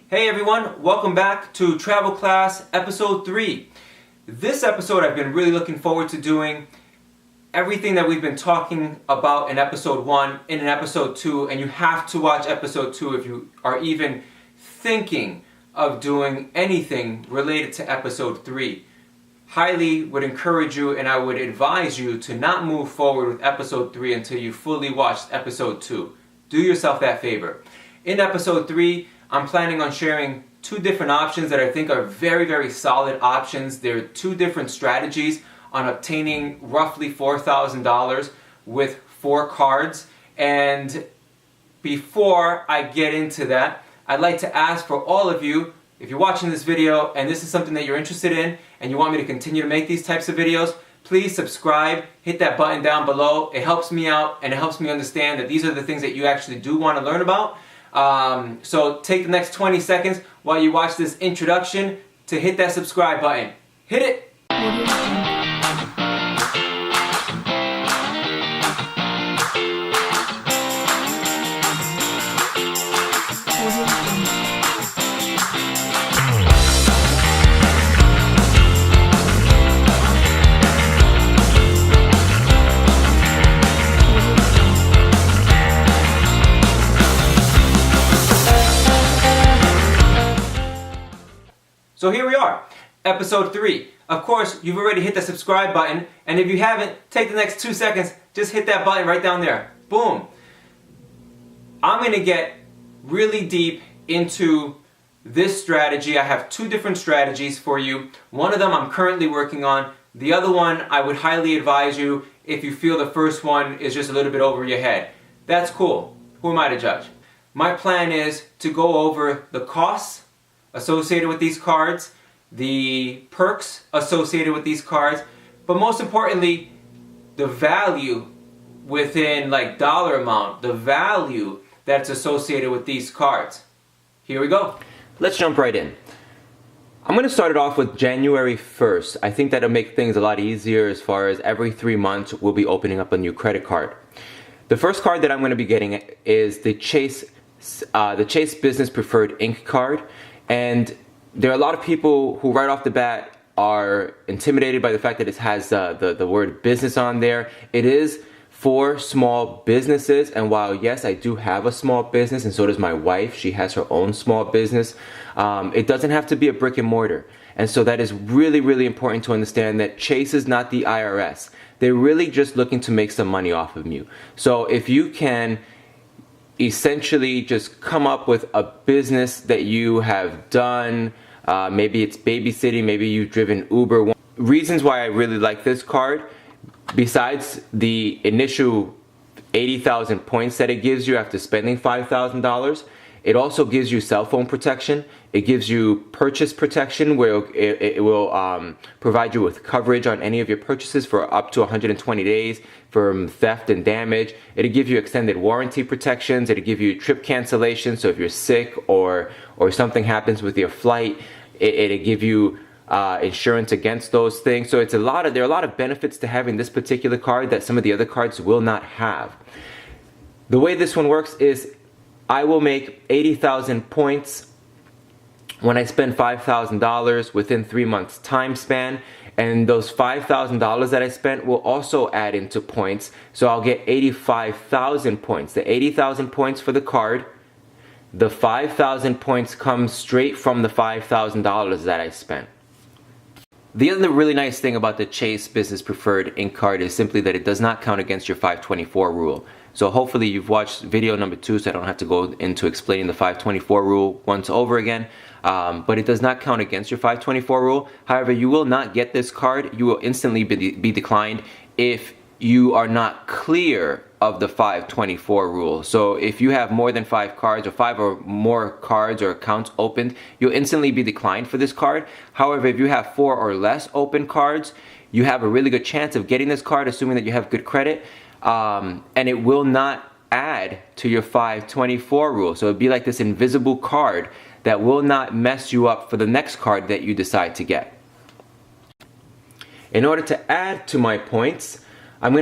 Hey everyone, welcome back to Travel Class Episode 3. This episode I've been really looking forward to doing everything that we've been talking about in Episode 1 in Episode 2, and you have to watch Episode 2 if you are even thinking of doing anything related to Episode 3. Highly would encourage you and I would advise you to not move forward with Episode 3 until you fully watched Episode 2. Do yourself that favor. In Episode 3, I'm planning on sharing two different options that I think are very, very solid options. There are two different strategies on obtaining roughly $4,000 with 4 cards. And before I get into that, I'd like to ask for all of you, if you're watching this video and this is something that you're interested in and you want me to continue to make these types of videos, please subscribe, hit that button down below. It helps me out and it helps me understand that these are the things that you actually do want to learn about. So take the next 20 seconds while you watch this introduction to hit that subscribe button. Hit it! So here we are, Episode 3. Of course, you've already hit the subscribe button, and if you haven't, take the next 2 seconds, just hit that button right down there. Boom. I'm going to get really deep into this strategy. I have 2 different strategies for you. One of them I'm currently working on. The other one I would highly advise you if you feel the first one is just a little bit over your head. That's cool. Who am I to judge? My plan is to go over the costs associated with these cards, the perks associated with these cards, but most importantly, the value within like dollar amount, the value that's associated with these cards. Here we go. Let's jump right in. I'm going to start it off with January 1st. I think that'll make things a lot easier as far as every 3 months we'll be opening up a new credit card. The first card that I'm going to be getting is the Chase Business Preferred Ink card. And there are a lot of people who right off the bat are intimidated by the fact that it has the word business on there. It is for small businesses, and while yes, I do have a small business and so does my wife, she has her own small business, it doesn't have to be a brick and mortar. And so that is really, really important to understand that Chase is not the IRS. They're really just looking to make some money off of you. So if you can essentially just come up with a business that you have done, maybe it's babysitting, maybe you've driven Uber. Reasons why I really like this card, besides the initial 80,000 points that it gives you after spending $5,000, it also gives you cell phone protection. It gives you purchase protection where it will provide you with coverage on any of your purchases for up to 120 days from theft and damage. It'll give you extended warranty protections. It'll give you trip cancellation. So if you're sick or something happens with your flight, it'll give you insurance against those things. So there are a lot of benefits to having this particular card that some of the other cards will not have. The way this one works is I will make 80,000 points when I spend $5,000 within 3 months time span, and those $5,000 that I spent will also add into points, so I'll get 85,000 points. The 80,000 points for the card, the 5,000 points come straight from the $5,000 that I spent. The other really nice thing about the Chase Business Preferred Ink card is simply that it does not count against your 524 rule. So hopefully you've watched video number 2, so I don't have to go into explaining the 524 rule once over again. But it does not count against your 524 rule. However, you will not get this card. You will instantly be declined if you are not clear of the 524 rule. So if you have more than 5 cards or 5 or more cards or accounts opened, you'll instantly be declined for this card. However, if you have 4 or less open cards, you have a really good chance of getting this card, assuming that you have good credit. And it will not add to your 524 rule. So it'd be like this invisible card that will not mess you up for the next card that you decide to get. In order to add to my points, and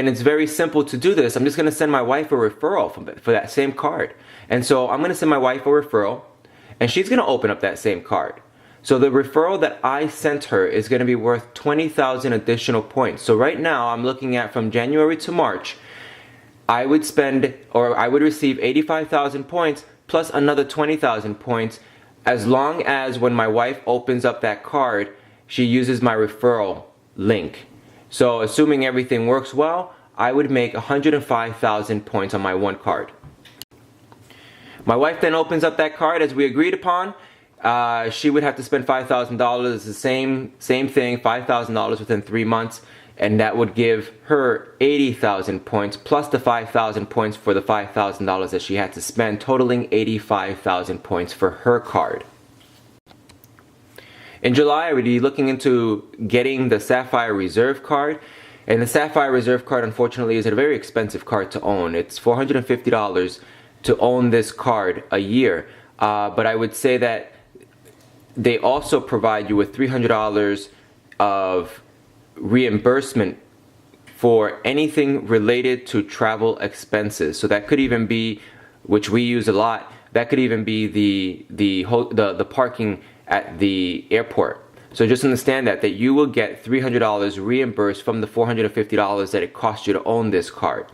it's very simple to do this, I'm just gonna send my wife a referral for that same card. And so I'm gonna send my wife a referral, and she's going to open up that same card. So the referral that I sent her is going to be worth 20,000 additional points. So right now I'm looking at from January to March, I would receive 85,000 points plus another 20,000 points, as long as when my wife opens up that card, she uses my referral link. So assuming everything works well, I would make 105,000 points on my one card. My wife then opens up that card as we agreed upon. She would have to spend $5,000. It's the same thing, $5,000 within 3 months, and that would give her 80,000 points plus the 5,000 points for the $5,000 that she had to spend, totaling 85,000 points for her card. In July, I would be looking into getting the Sapphire Reserve card. And the Sapphire Reserve card, unfortunately, is a very expensive card to own. It's $450 to own this card a year. But I would say that they also provide you with $300 of reimbursement for anything related to travel expenses. So that could even be, which we use a lot, that could even be the parking at the airport. So just understand that you will get $300 reimbursed from the $450 that it cost you to own this card.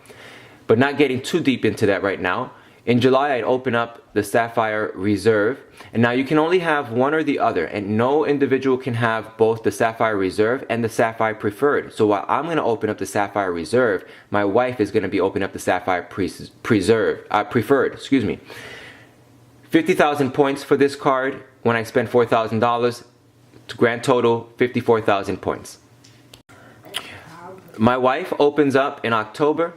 But not getting too deep into that right now. In July, I'd open up the Sapphire Reserve, and now you can only have one or the other, and no individual can have both the Sapphire Reserve and the Sapphire Preferred. So while I'm going to open up the Sapphire Reserve, my wife is going to be opening up the Sapphire Preferred. 50,000 points for this card. When I spend $4,000, grand total 54,000 points. My wife opens up in October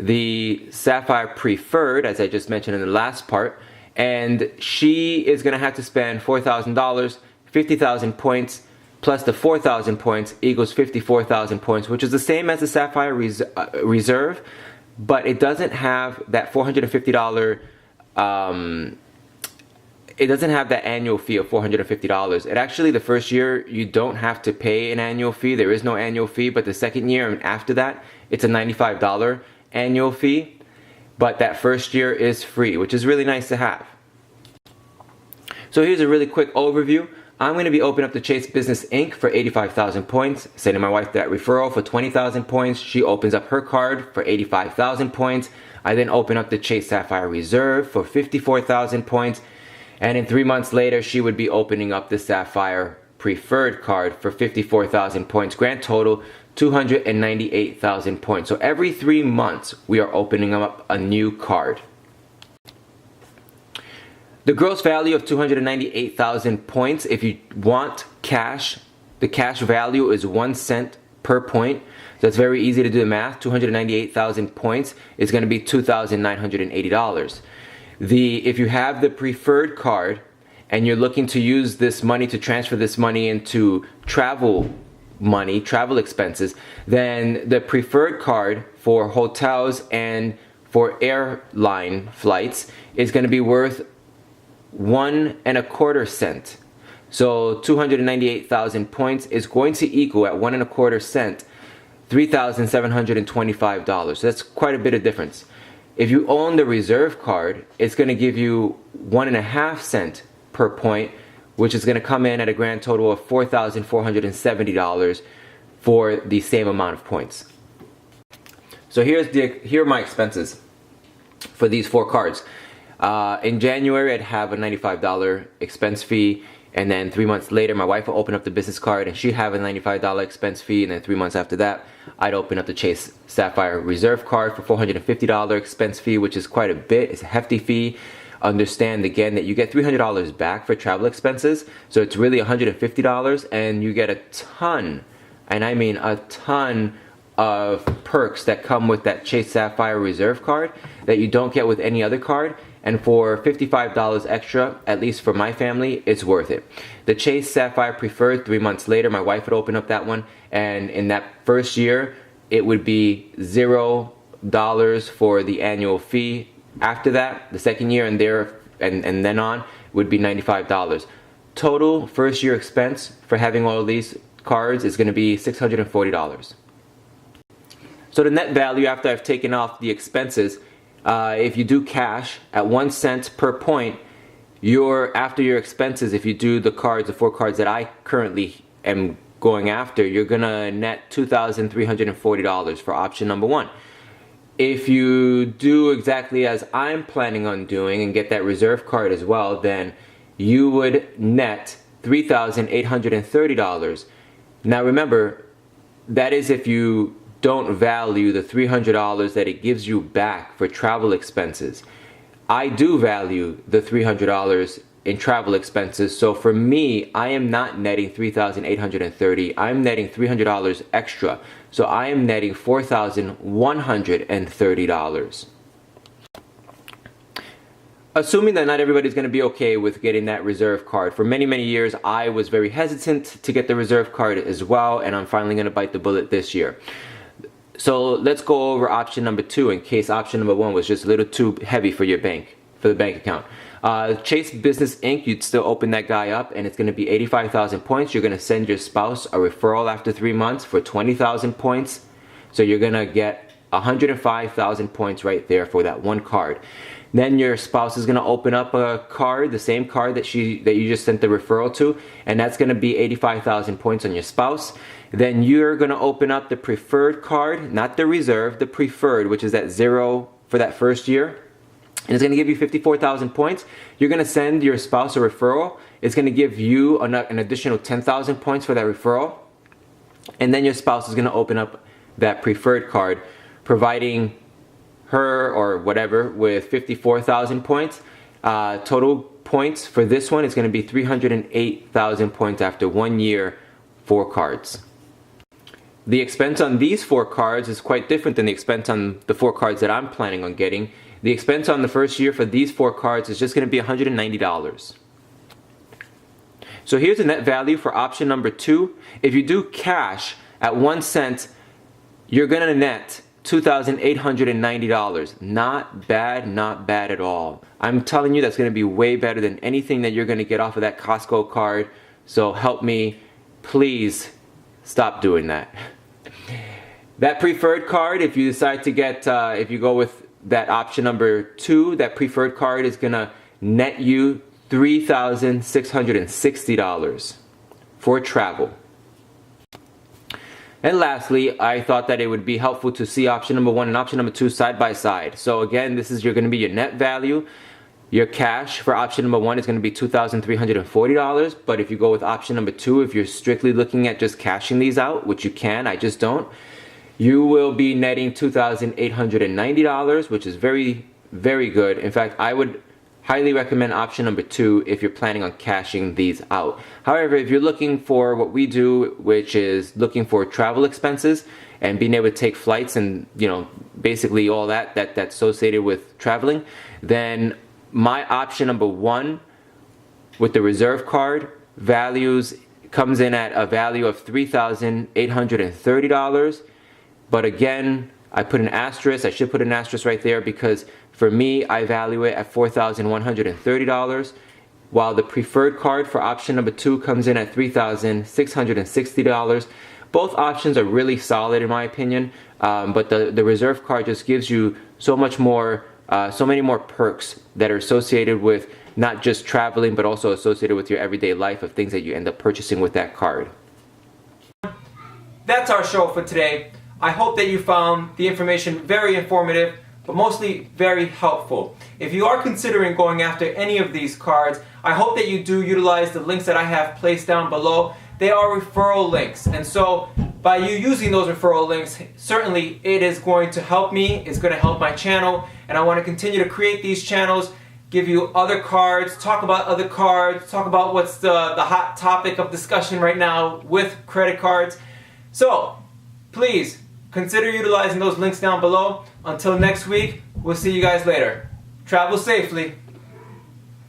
the Sapphire Preferred, as I just mentioned in the last part, and she is going to have to spend $4,000, 50,000 points plus the 4,000 points equals 54,000 points, which is the same as the Sapphire Reserve, but it doesn't have that $450 it doesn't have that annual fee of $450. It actually, the first year, you don't have to pay an annual fee. There is no annual fee, but the second year and after that, it's a $95 annual fee. But that first year is free, which is really nice to have. So here's a really quick overview. I'm going to be opening up the Chase Business Inc. for 85,000 points, sending my wife that referral for 20,000 points. She opens up her card for 85,000 points. I then open up the Chase Sapphire Reserve for 54,000 points. And in 3 months later, she would be opening up the Sapphire Preferred card for 54,000 points. Grand total, 298,000 points. So every 3 months, we are opening up a new card. The gross value of 298,000 points, if you want cash, the cash value is 1 cent per point. So it's very easy to do the math. 298,000 points is going to be $2,980. If you have the Preferred card and you're looking to use this money to transfer this money into travel expenses, then the Preferred card for hotels and for airline flights is going to be worth 1.25 cents. So 298,000 points is going to equal at 1.25 cents, $3,725. So that's quite a bit of difference. If you own the Reserve card, it's going to give you 1.5 cents per point, which is going to come in at a grand total of $4,470 for the same amount of points. So here are my expenses for these 4 cards. In January, I'd have a $95 expense fee, and then 3 months later, my wife will open up the business card, and she'd have a $95 expense fee, and then 3 months after that, I'd open up the Chase Sapphire Reserve card for $450 expense fee, which is quite a bit. It's a hefty fee. Understand again that you get $300 back for travel expenses, so it's really $150, and you get a ton, and I mean a ton, of perks that come with that Chase Sapphire Reserve card that you don't get with any other card. And for $55 extra, at least for my family, it's worth it. The Chase Sapphire Preferred, 3 months later, my wife would open up that one, and in that first year, it would be $0 for the annual fee. After that, the second year and then on, would be $95. Total first year expense for having all of these cards is going to be $640. So the net value after I've taken off the expenses, if you do cash at 1 cent per point, after your expenses, if you do the 4 cards that I currently am going after, you're gonna net $2,340 for option number 1. If you do exactly as I'm planning on doing and get that reserve card as well, then you would net $3,830. Now remember, that is if you don't value the $300 that it gives you back for travel expenses. I do value the $300 in travel expenses, so for me, I am not netting $3,830. I'm netting $300 extra, so I am netting $4,130. Assuming that not everybody's going to be okay with getting that reserve card. For many, many years, I was very hesitant to get the reserve card as well, and I'm finally going to bite the bullet this year. So let's go over option number 2 in case option number 1 was just a little too heavy for your bank, for the bank account. Chase Business Inc., you'd still open that guy up and it's going to be 85,000 points. You're going to send your spouse a referral after 3 months for 20,000 points. So you're going to get 105,000 points right there for that one card. Then your spouse is going to open up a card, the same card that you just sent the referral to, and that's going to be 85,000 points on your spouse. Then you're going to open up the preferred card, not the reserve, the preferred, which is at 0 for that first year. And it's going to give you 54,000 points. You're going to send your spouse a referral. It's going to give you an additional 10,000 points for that referral. And then your spouse is going to open up that preferred card, providing her or whatever with 54,000 points. Total points for this one is going to be 308,000 points after 1 year, 4 cards. The expense on these 4 cards is quite different than the expense on the 4 cards that I'm planning on getting. The expense on the first year for these 4 cards is just going to be $190. So here's the net value for option number 2. If you do cash at 1 cent, you're going to net $2,890. Not bad at all. I'm telling you, that's going to be way better than anything that you're going to get off of that Costco card. So help me, please stop doing that. That preferred card, if you decide to get, if you go with that option number 2, that preferred card is going to net you $3,660 for travel. And lastly, I thought that it would be helpful to see option number 1 and option number 2 side by side. So again, this is going to be your net value. Your cash for option number 1 is going to be $2,340. But if you go with option number 2, if you're strictly looking at just cashing these out, which you can, I just don't, you will be netting $2,890, which is very, very good. In fact, I would highly recommend option number 2 if you're planning on cashing these out. However, if you're looking for what we do, which is looking for travel expenses and being able to take flights and, basically all that's associated with traveling, then my option number 1 with the reserve card comes in at a value of $3,830. But again, I put an asterisk. I should put an asterisk right there because for me, I value it at $4,130, while the preferred card for option number 2 comes in at $3,660. Both options are really solid in my opinion, but the reserve card just gives you so much more, so many more perks that are associated with not just traveling, but also associated with your everyday life of things that you end up purchasing with that card. That's our show for today. I hope that you found the information very informative, but mostly very helpful. If you are considering going after any of these cards, I hope that you do utilize the links that I have placed down below. They are referral links, and so by you using those referral links, certainly it is going to help me, it's going to help my channel, and I want to continue to create these channels, give you other cards, talk about other cards, talk about what's the hot topic of discussion right now with credit cards. So, please, consider utilizing those links down below. Until next week, we'll see you guys later. Travel safely.